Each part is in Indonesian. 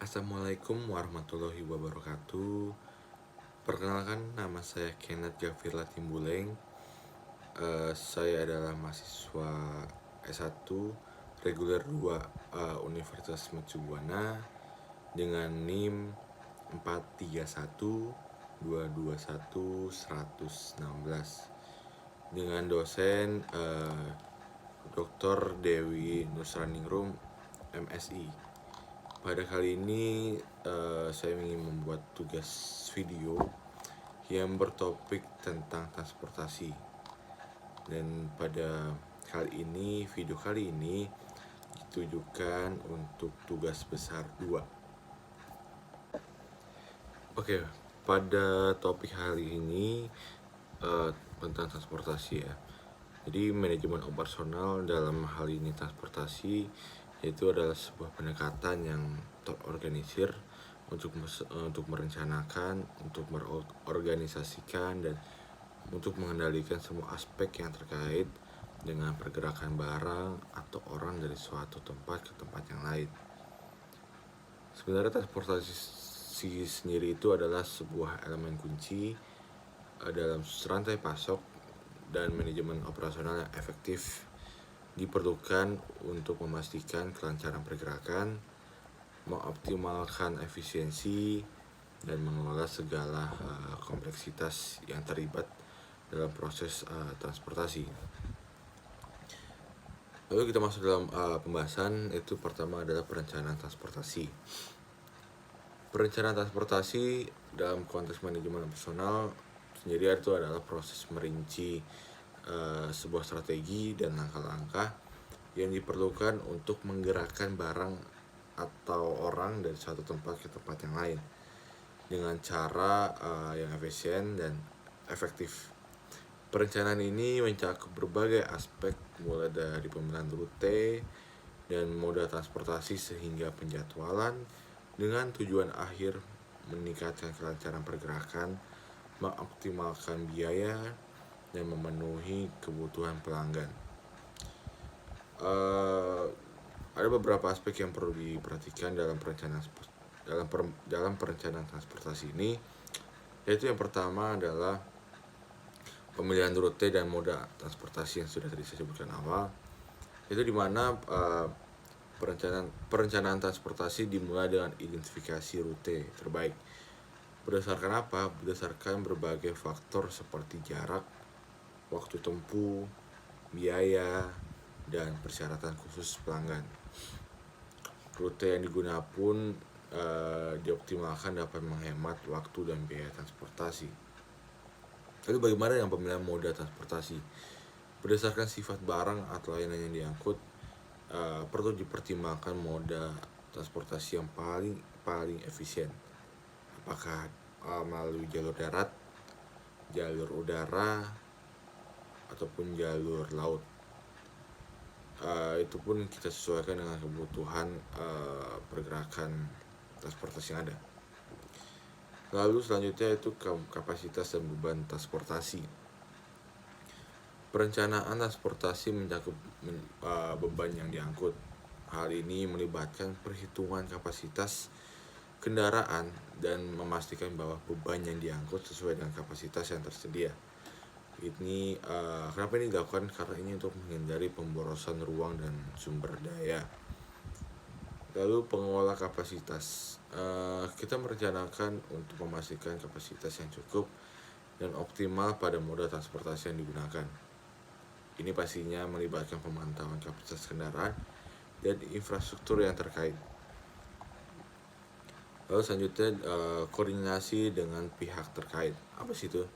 Assalamualaikum warahmatullahi wabarakatuh. Perkenalkan, nama saya Kenneth Gafirla Timbuleng. Saya adalah mahasiswa S1 reguler 2 Universitas Mercubuana dengan NIM 431221116 dengan dosen Dr. Dewi Nusraningrum MSI. Pada kali ini saya ingin membuat tugas video yang bertopik tentang transportasi. Dan pada video kali ini ditujukan untuk tugas besar 2. Oke, pada topik hari ini tentang transportasi ya. Jadi manajemen operasional dalam hal ini transportasi itu adalah sebuah pendekatan yang terorganisir untuk merencanakan, untuk merorganisasikan, dan untuk mengendalikan semua aspek yang terkait dengan pergerakan barang atau orang dari suatu tempat ke tempat yang lain. Sebenarnya transportasi sendiri itu adalah sebuah elemen kunci dalam rantai pasok dan manajemen operasional yang efektif diperlukan untuk memastikan kelancaran pergerakan, mengoptimalkan efisiensi, dan mengelola segala kompleksitas yang terlibat dalam proses transportasi. Lalu kita masuk dalam pembahasan. Itu pertama adalah perencanaan transportasi. Perencanaan transportasi dalam konteks manajemen operasional sendiri itu adalah proses merinci sebuah strategi dan langkah-langkah yang diperlukan untuk menggerakkan barang atau orang dari suatu tempat ke tempat yang lain dengan cara yang efisien dan efektif. Perencanaan ini mencakup berbagai aspek, mulai dari pemilihan rute dan moda transportasi hingga penjadwalan, dengan tujuan akhir meningkatkan kelancaran pergerakan, mengoptimalkan biaya, dan memenuhi kebutuhan pelanggan. Ada beberapa aspek yang perlu diperhatikan dalam perencanaan transportasi ini, yaitu yang pertama adalah pemilihan rute dan moda transportasi yang sudah tadi saya sebutkan awal. Itu dimana perencanaan transportasi dimulai dengan identifikasi rute terbaik. Berdasarkan apa? Berdasarkan berbagai faktor seperti jarak, waktu tempuh, biaya, dan persyaratan khusus pelanggan. Rute yang digunakan pun dioptimalkan dapat menghemat waktu dan biaya transportasi. Lalu bagaimana dengan pemilihan moda transportasi? Berdasarkan sifat barang atau layanan yang diangkut, perlu dipertimbangkan moda transportasi yang paling efisien. Apakah melalui jalur darat, jalur udara, ataupun jalur laut. Itu pun kita sesuaikan dengan kebutuhan pergerakan transportasi yang ada. Lalu selanjutnya itu kapasitas dan beban transportasi. Perencanaan transportasi mencakup beban yang diangkut. Hal ini melibatkan perhitungan kapasitas kendaraan dan memastikan bahwa beban yang diangkut sesuai dengan kapasitas yang tersedia. Kenapa ini dilakukan? Karena ini untuk menghindari pemborosan ruang dan sumber daya. Lalu pengelola kapasitas, kita merencanakan untuk memastikan kapasitas yang cukup dan optimal pada moda transportasi yang digunakan. Ini pastinya melibatkan pemantauan kapasitas kendaraan dan infrastruktur yang terkait. Lalu selanjutnya koordinasi dengan pihak terkait. Apa sih itu?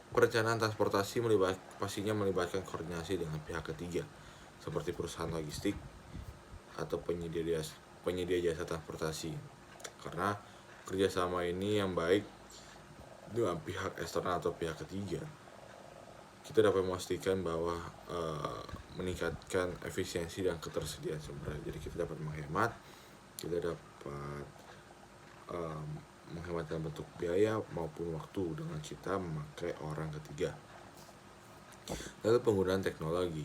Perencanaan transportasi pastinya melibatkan koordinasi dengan pihak ketiga, seperti perusahaan logistik atau penyedia jasa transportasi. Karena kerjasama ini yang baik dengan pihak eksternal atau pihak ketiga, kita dapat memastikan bahwa meningkatkan efisiensi dan ketersediaan sumber. Jadi kita dapat menghemat, kita dapat menghemat dalam bentuk biaya maupun waktu dengan kita memakai orang ketiga. Lalu penggunaan teknologi.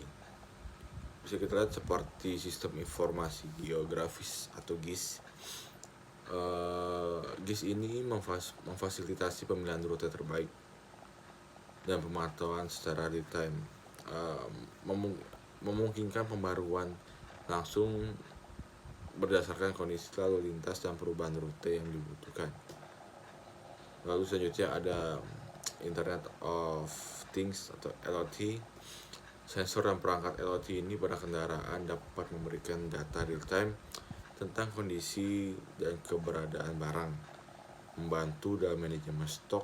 bisa kita lihat seperti sistem informasi geografis atau GIS. GIS ini memfasilitasi pemilihan rute terbaik dan pemantauan secara real time, memungkinkan pembaruan langsung berdasarkan kondisi lalu lintas dan perubahan rute yang dibutuhkan. Lalu selanjutnya ada Internet of Things atau IoT. Sensor dan perangkat IoT ini pada kendaraan dapat memberikan data real time tentang kondisi dan keberadaan barang, membantu dalam manajemen stok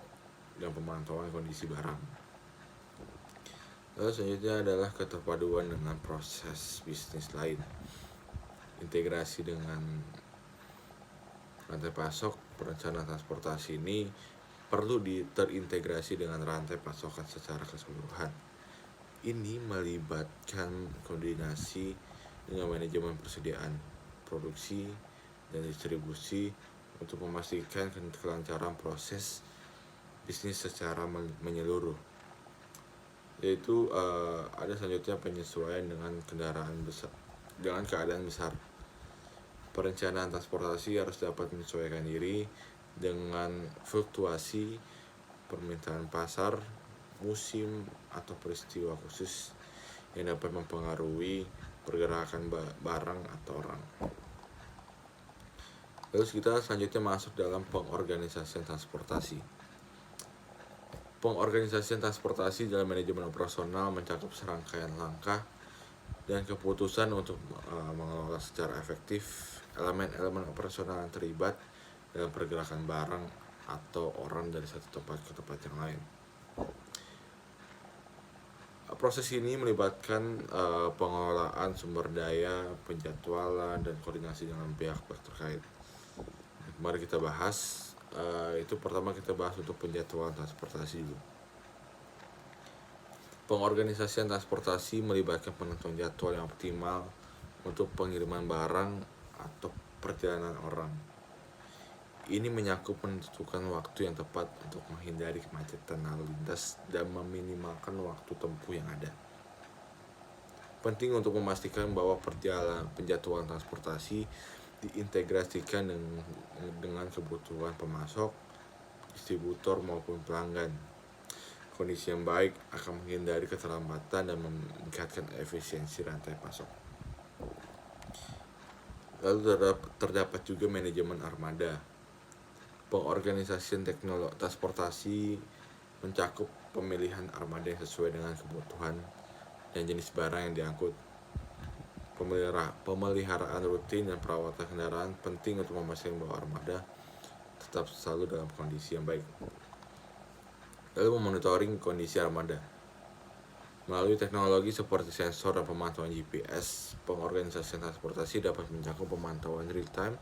dan pemantauan kondisi barang. Lalu selanjutnya adalah keterpaduan dengan proses bisnis lain. Integrasi dengan rantai pasok, perencanaan transportasi ini perlu terintegrasi dengan rantai pasokan secara keseluruhan. Ini melibatkan koordinasi dengan manajemen persediaan, produksi, dan distribusi untuk memastikan kelancaran proses bisnis secara menyeluruh. Yaitu ada selanjutnya penyesuaian dengan kendaraan besar, dengan keadaan besar. Perencanaan transportasi harus dapat menyesuaikan diri dengan fluktuasi permintaan pasar, musim, atau peristiwa khusus yang dapat mempengaruhi pergerakan barang atau orang. Lalu kita selanjutnya masuk dalam pengorganisasian transportasi. Pengorganisasian transportasi dalam manajemen operasional mencakup serangkaian langkah dan keputusan untuk mengelola secara efektif elemen-elemen operasional yang terlibat dalam pergerakan barang atau orang dari satu tempat ke tempat yang lain. Proses ini melibatkan pengelolaan sumber daya, penjadwalan, dan koordinasi dengan pihak-pihak terkait. Mari kita bahas. Itu pertama kita bahas untuk penjadwalan transportasi dulu. Pengorganisasian transportasi melibatkan penentuan jadwal yang optimal untuk pengiriman barang atau perjalanan orang. Ini menyakup menentukan waktu yang tepat untuk menghindari kemacetan lalu lintas dan meminimalkan waktu tempuh yang ada. Penting untuk memastikan bahwa penjadwalan transportasi diintegrasikan dengan kebutuhan pemasok, distributor maupun pelanggan. Kondisi yang baik akan menghindari keterlambatan dan meningkatkan efisiensi rantai pasok. Lalu terdapat juga manajemen armada. Pengorganisasian teknologi transportasi mencakup pemilihan armada yang sesuai dengan kebutuhan dan jenis barang yang diangkut. Pemeliharaan rutin dan perawatan kendaraan penting untuk memastikan bahwa armada tetap selalu dalam kondisi yang baik. Lalu memonitoring kondisi armada. Melalui teknologi seperti sensor dan pemantauan GPS, pengorganisasian transportasi dapat mencakup pemantauan real time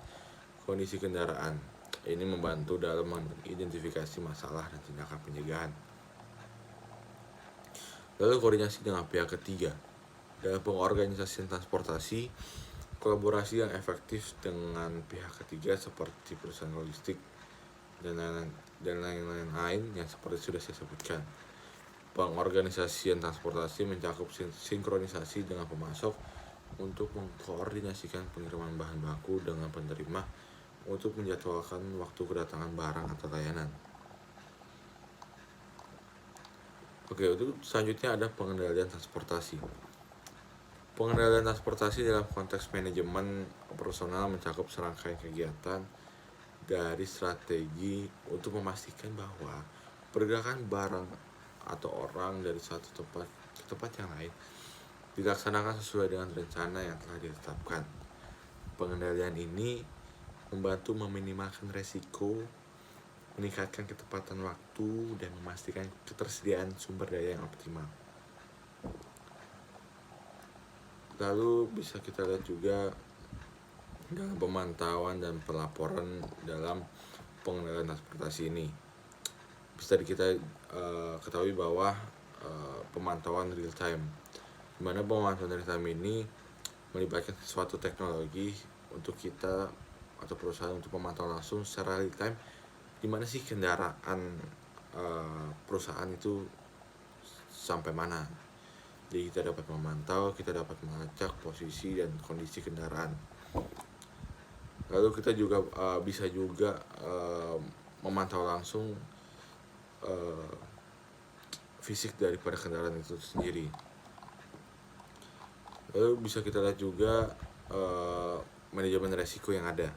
kondisi kendaraan. Ini membantu dalam mengidentifikasi masalah dan tindakan pencegahan. Lalu koordinasi dengan pihak ketiga. Dalam pengorganisasian transportasi, kolaborasi yang efektif dengan pihak ketiga seperti perusahaan logistik dan lain-lain yang seperti sudah saya sebutkan. Pengorganisasian transportasi mencakup sinkronisasi dengan pemasok untuk mengkoordinasikan pengiriman bahan baku dengan penerima untuk menjadwalkan waktu kedatangan barang atau layanan. Oke, untuk selanjutnya ada pengendalian transportasi. Pengendalian transportasi dalam konteks manajemen operasional mencakup serangkaian kegiatan dari strategi untuk memastikan bahwa pergerakan barang atau orang dari satu tempat ke tempat yang lain dilaksanakan sesuai dengan rencana yang telah ditetapkan. Pengendalian ini membantu meminimalkan resiko, meningkatkan ketepatan waktu, dan memastikan ketersediaan sumber daya yang optimal. Lalu bisa kita lihat juga dalam pemantauan dan pelaporan dalam pengendalian transportasi ini. Bisa kita ketahui bahwa pemantauan real time, di mana pemantauan real time ini melibatkan suatu teknologi untuk kita atau perusahaan untuk memantau langsung secara real time di mana sih kendaraan perusahaan itu sampai mana. Jadi kita dapat memantau, kita dapat melacak posisi dan kondisi kendaraan. Lalu kita juga bisa juga memantau langsung fisik daripada kendaraan itu sendiri. Lalu bisa kita lihat juga manajemen resiko yang ada.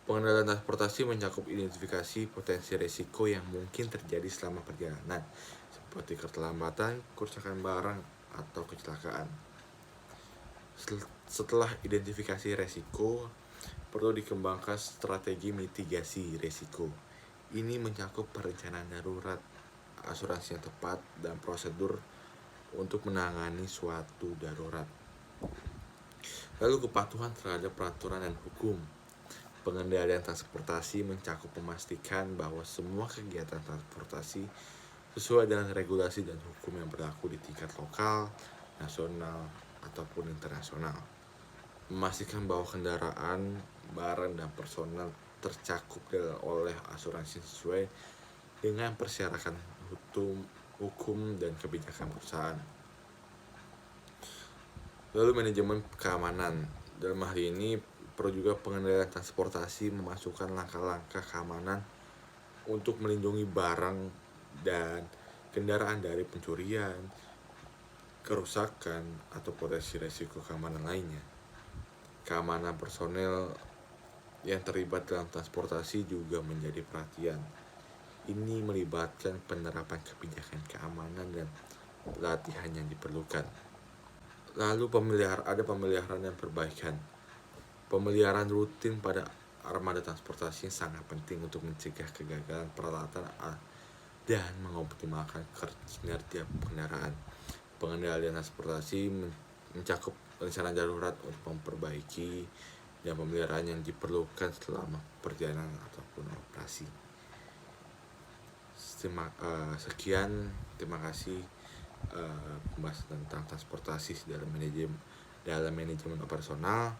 Pengendalian transportasi mencakup identifikasi potensi resiko yang mungkin terjadi selama perjalanan, seperti keterlambatan, kerusakan barang, atau kecelakaan. Setelah identifikasi resiko, perlu dikembangkan strategi mitigasi resiko. Ini mencakup perencanaan darurat, asuransi yang tepat, dan prosedur untuk menangani suatu darurat. Lalu kepatuhan terhadap peraturan dan hukum. Pengendalian transportasi mencakup memastikan bahwa semua kegiatan transportasi sesuai dengan regulasi dan hukum yang berlaku di tingkat lokal, nasional, ataupun internasional. Memastikan bahwa kendaraan, barang, dan personel tercakup oleh asuransi sesuai dengan persyaratan hukum dan kebijakan perusahaan. Lalu manajemen keamanan. Dalam hal ini perlu juga pengendalian transportasi memasukkan langkah-langkah keamanan untuk melindungi barang dan kendaraan dari pencurian, kerusakan, atau potensi risiko keamanan lainnya. Keamanan personel yang terlibat dalam transportasi juga menjadi perhatian. Ini melibatkan penerapan kebijakan keamanan dan pelatihan yang diperlukan. Lalu ada pemeliharaan dan perbaikan. Pemeliharaan rutin pada armada transportasi sangat penting untuk mencegah kegagalan peralatan dan mengoptimalkan kinerja kendaraan. Pengendalian transportasi mencakup rencana darurat untuk memperbaiki dan pemeliharaan yang diperlukan selama perjalanan ataupun operasi. Terima kasih pembahasan tentang transportasi dalam manajemen operasional.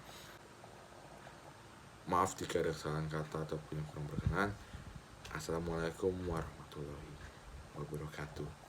Maaf jika ada kesalahan kata ataupun yang kurang berkenan. Assalamualaikum warahmatullahi wabarakatuh.